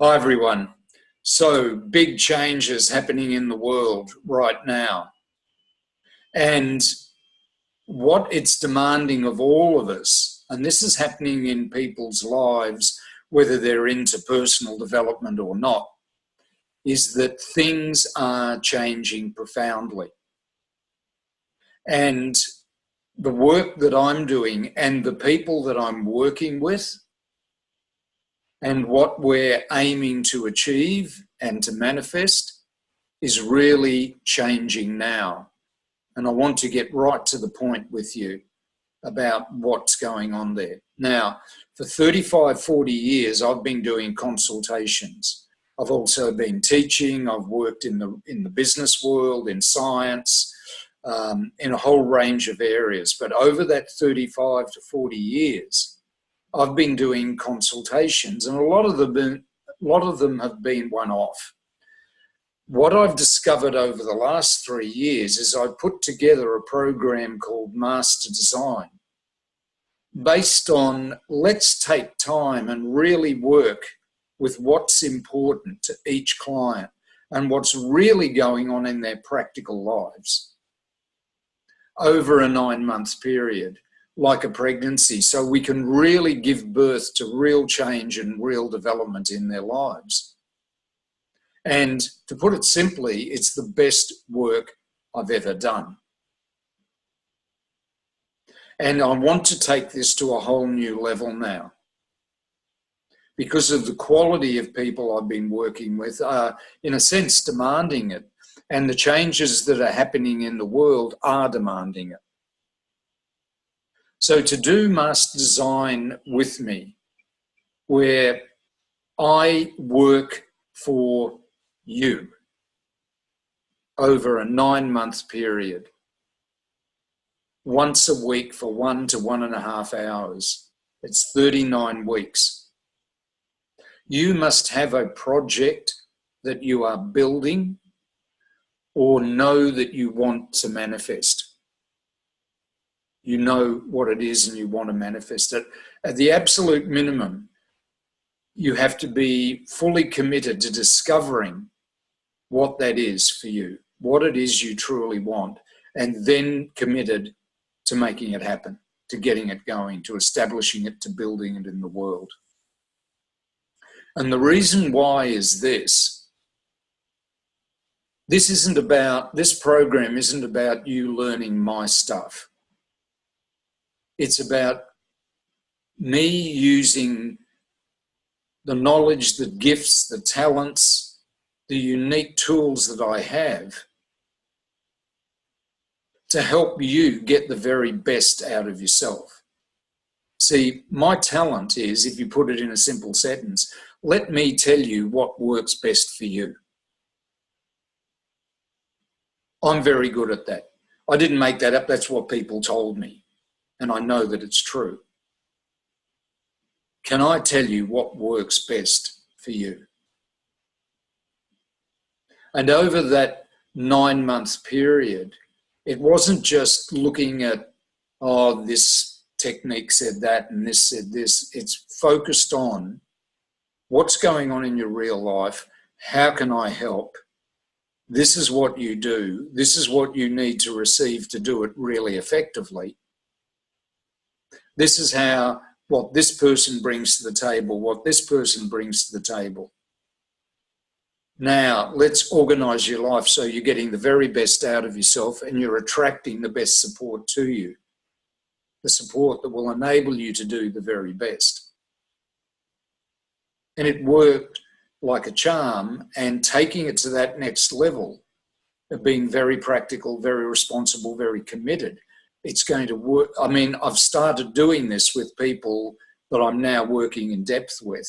Hi everyone. So big changes happening in the world right now. And what it's demanding of all of us, and this is happening in people's lives, whether they're into personal development or not, is that things are changing profoundly. And the work that I'm doing and the people that I'm working with and what we're aiming to achieve and to manifest is really changing now. And I want to get right to the point with you about what's going on there. Now, for 35, 40 years, I've been doing consultations. I've also been teaching. I've worked in the business world, in science, in a whole range of areas. But over that 35 to 40 years, I've been doing consultations, and a lot of them have been one-off. What I've discovered over the last 3 years is I put together a program called MasterDesign based on let's take time and really work with what's important to each client and what's really going on in their practical lives over a 9-month period, like a pregnancy, so we can really give birth to real change and real development in their lives. And to put it simply, it's the best work I've ever done. And I want to take this to a whole new level now because of the quality of people I've been working with are, in a sense, demanding it. And the changes that are happening in the world are demanding it. So to do MasterDesign with me, where I work for you over a 9-month period, once a week for 1 to 1.5 hours, it's 39 weeks. You must have a project that you are building or know that you want to manifest. You know what it is and you want to manifest it. At the absolute minimum, you have to be fully committed to discovering what that is for you, what it is you truly want, and then committed to making it happen, to getting it going, to establishing it, to building it in the world. And the reason why is this program isn't about you learning my stuff. It's about me using the knowledge, the gifts, the talents, the unique tools that I have to help you get the very best out of yourself. See, my talent is, if you put it in a simple sentence, let me tell you what works best for you. I'm very good at that. I didn't make that up. That's what people told me. And I know that it's true. Can I tell you what works best for you? And over that 9-month period, it wasn't just looking at, oh, this technique said that and this said this. It's focused on what's going on in your real life. How can I help? This is what you do. This is what you need to receive to do it really effectively. This is what this person brings to the table, what this person brings to the table. Now, let's organise your life so you're getting the very best out of yourself and you're attracting the best support to you, the support that will enable you to do the very best. And it worked like a charm, and taking it to that next level of being very practical, very responsible, very committed, it's going to work. I mean, I've started doing this with people that I'm now working in depth with,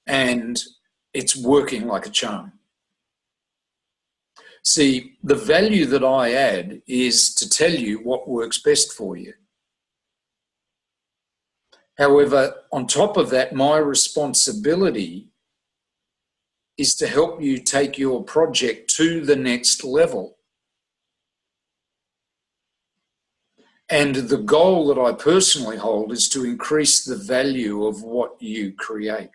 and it's working like a charm. See, the value that I add is to tell you what works best for you. However, on top of that, my responsibility is to help you take your project to the next level. And the goal that I personally hold is to increase the value of what you create.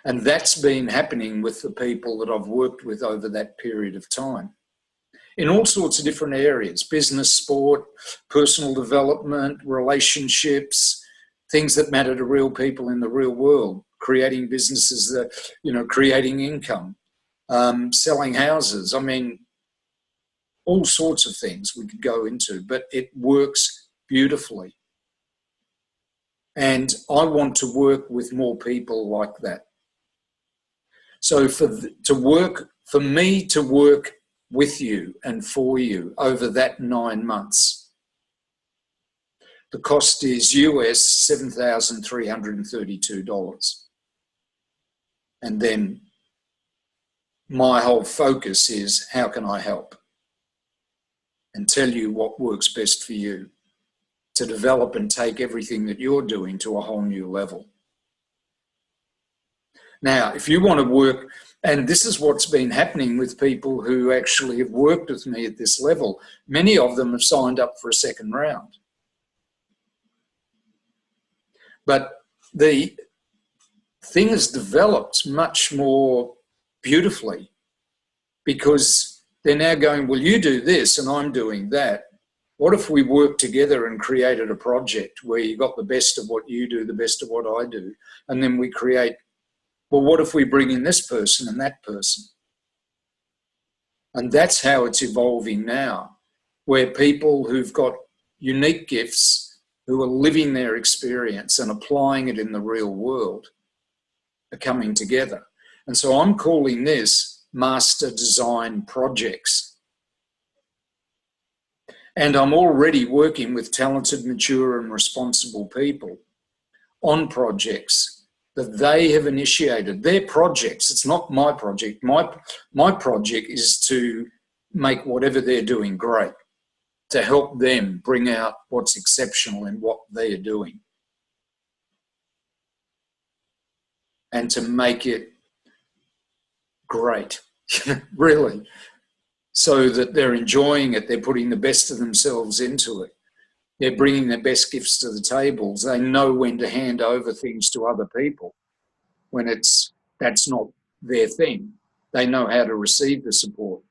And that's been happening with the people that I've worked with over that period of time in all sorts of different areas: business, sport, personal development, relationships, things that matter to real people in the real world, creating businesses that, creating income, selling houses. I mean, all sorts of things we could go into, but it works beautifully. And I want to work with more people like that. So for me to work with you and for you over that 9 months, the cost is US $7,332. And then my whole focus is, how can I help? And tell you what works best for you to develop and take everything that you're doing to a whole new level. Now, if you want to work, and this is what's been happening with people who actually have worked with me at this level, many of them have signed up for a second round. But the thing has developed much more beautifully, because they're now going, well, you do this and I'm doing that. What if we worked together and created a project where you got the best of what you do, the best of what I do, and then we create, well, what if we bring in this person and that person? And that's how it's evolving now, where people who've got unique gifts, who are living their experience and applying it in the real world, are coming together. And so I'm calling this MasterDesign Projects. And I'm already working with talented, mature and responsible people on projects that they have initiated. Their projects, it's not my project. My project is to make whatever they're doing great, to help them bring out what's exceptional in what they are doing, and to make it great, really, so that they're enjoying it, they're putting the best of themselves into it, they're bringing their best gifts to the tables, they know when to hand over things to other people when that's not their thing. They know how to receive the support.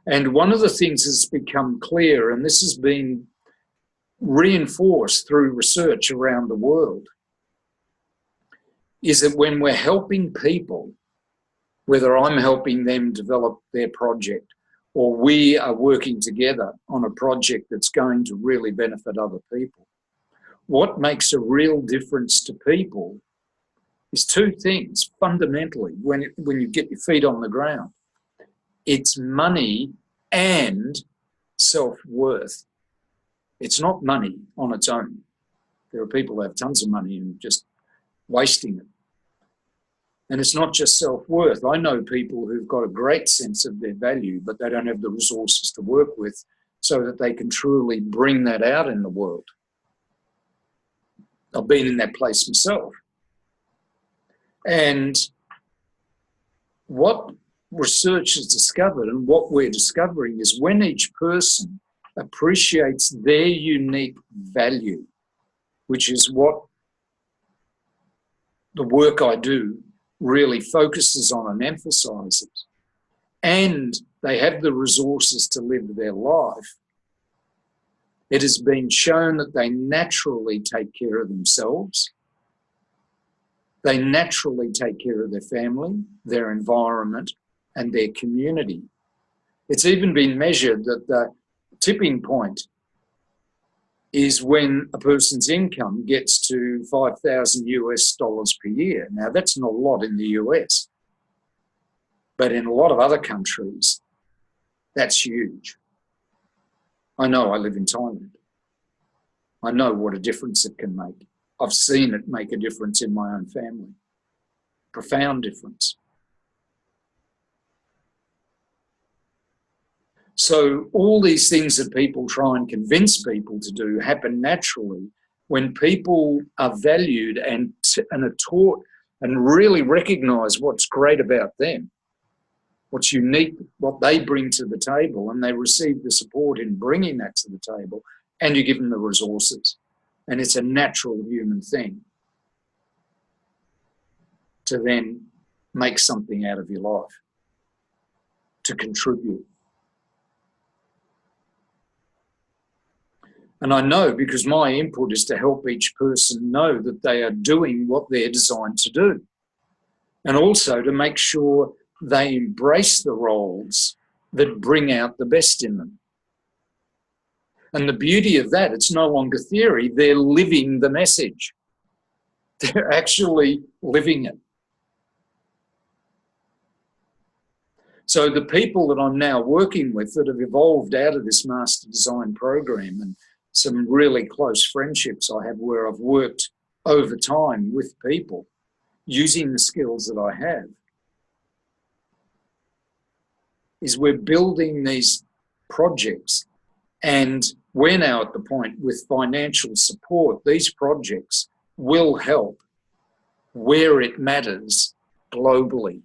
And one of the things that's become clear, and this has been reinforced through research around the world, is that when we're helping people, whether I'm helping them develop their project or we are working together on a project that's going to really benefit other people, what makes a real difference to people is two things fundamentally when you get your feet on the ground. It's money and self-worth. It's not money on its own. There are people who have tons of money and just wasting it. And it's not just self-worth. I know people who've got a great sense of their value, but they don't have the resources to work with so that they can truly bring that out in the world. I've been in that place myself. And what research has discovered, and what we're discovering, is when each person appreciates their unique value, which is what the work I do really focuses on and emphasizes, and they have the resources to live their life, it has been shown that they naturally take care of themselves, they naturally take care of their family, their environment, and their community. It's even been measured that the tipping point is when a person's income gets to $5,000 per year. Now, that's not a lot in the US, but in a lot of other countries, that's huge. I know, I live in Thailand. I know what a difference it can make. I've seen it make a difference in my own family. Profound difference. So all these things that people try and convince people to do happen naturally when people are valued and are taught and really recognise what's great about them, what's unique, what they bring to the table, and they receive the support in bringing that to the table, and you give them the resources. And it's a natural human thing. to then make something out of your life, to contribute. And I know, because my input is to help each person know that they are doing what they're designed to do, and also to make sure they embrace the roles that bring out the best in them. And the beauty of that, it's no longer theory, they're living the message. They're actually living it. So the people that I'm now working with that have evolved out of this Master Design program, and some really close friendships I have where I've worked over time with people using the skills that I have, is we're building these projects, and we're now at the point with financial support, these projects will help where it matters globally.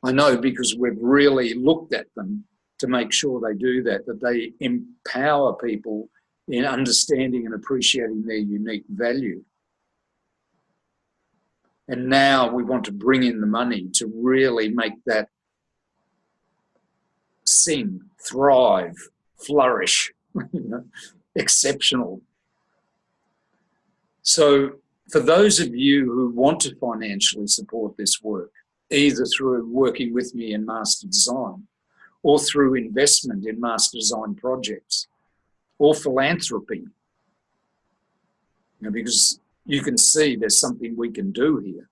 I know, because we've really looked at them to make sure they do that they empower people in understanding and appreciating their unique value. And now we want to bring in the money to really make that sing, thrive, flourish, exceptional. So for those of you who want to financially support this work, either through working with me in Master Design, or through investment in MasterDesign Projects, or philanthropy, because you can see there's something we can do here.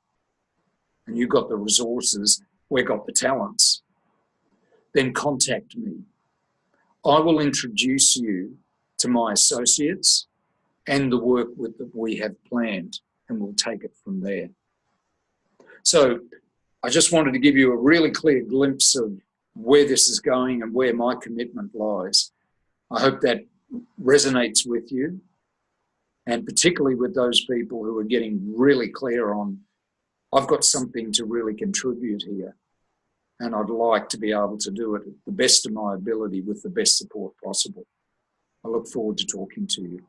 And you've got the resources, we've got the talents. Then contact me. I will introduce you to my associates and the work that we have planned, and we'll take it from there. So I just wanted to give you a really clear glimpse of where this is going and where my commitment lies. I hope that resonates with you, and particularly with those people who are getting really clear on, I've got something to really contribute here, and I'd like to be able to do it at the best of my ability with the best support possible. I look forward to talking to you.